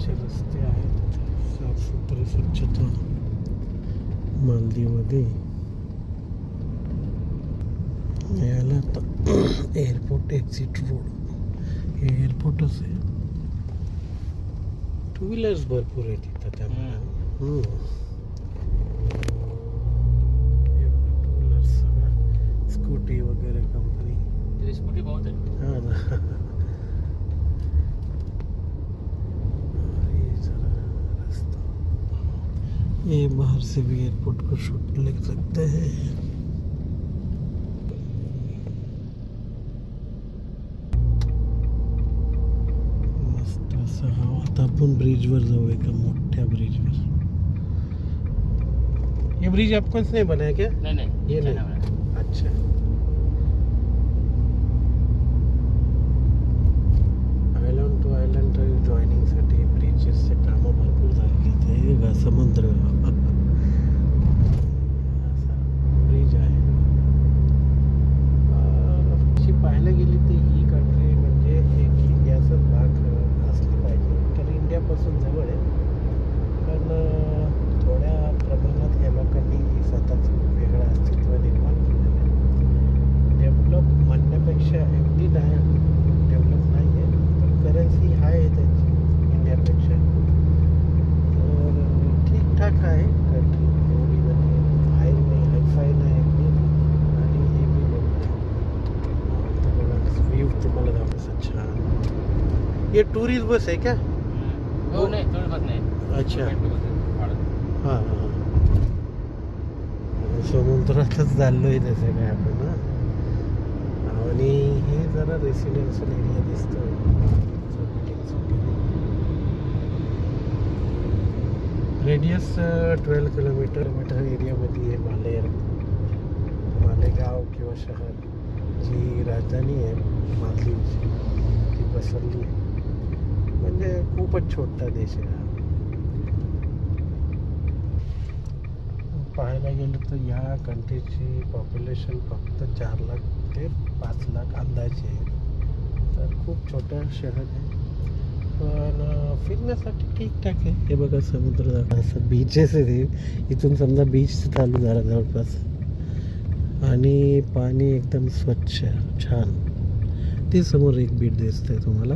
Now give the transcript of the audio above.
असे रस्ते आहेत, साफसुथरी स्वच्छता मालदीवमध्ये. याला आता एअरपोर्ट एक्झिट रोड, हे एअरपोर्टच आहे. टू व्हीलर्स भरपूर आहेत तिथं त्यामुळे. टू व्हीलर्स सगळ्या, स्कूटी वगैरे कंपनी. स्कूटी बहुत है. हाँ ना. ये जरा रास्ता, ये बाहर से भी एयरपोर्ट को शूट ले सकते हैं. मस्त असं. हा आता आपण ब्रिजवर जाऊ, एका मोठ्या ब्रिजवर. ये ब्रिज आपको नहीं बनाया क्या? नहीं ये नहीं. अच्छा. आयलंड टू आयलंड जॉईनिंगसाठी ब्रिजेसचे कामं भरपूर झालेली आहेत. हे बघा समुद्र, असा ब्रिज आहे. अशी पाहायला गेली तर ही कंट्री म्हणजे एक इंडियाचाच भाग असली पाहिजे. तर इंडियापासून जवळ आहे, पण थोड्या प्रमाणात या लोकांनी स्वतःचं वेगळं अस्तित्व निर्माण केलेलं आहे. डेव्हलप म्हणण्यापेक्षा एवढी डेव्हलप नाही आहे, पण करन्सी हाय आहे त्यांची इंडियापेक्षा. तर ठीकठाक आहे कंट्री, एवढी म्हणजे हाय नाही, हायफाय नाही अगदी, आणि हे बी तर बघा व्ह्यू तुम्हाला दाखवतो छान. ये टुरिस्ट बस है क्या? हो नाही, थोडी बस नाही. अच्छा. हां. हां हां. समुद्रातच चाललो आहे तसं काय आपण. आणि हे जरा रेसिडेन्शियल एरिया दिसतो. रेडियस 12 किलोमीटर एरियामध्ये हे मालेगाव किंवा शहर, जी राजधानी आहे मालदीवची, ती पसरली आहे. म्हणजे खूपच छोटा देश आहे हा. पाहायला गेलं तर या कंट्रीची पॉप्युलेशन फक्त 4 लाख ते 5 लाख अंदाजे आहे. तर खूप छोटं शहर आहे, पण फिरण्यासाठी ठीकठाक आहे. हे बघा समुद्र, असं बीचेस आहे ते. इथून समजा बीच चालू झाला जवळपास, आणि पाणी एकदम स्वच्छ छान. ते समोर एक बीच दिसतंय तुम्हाला.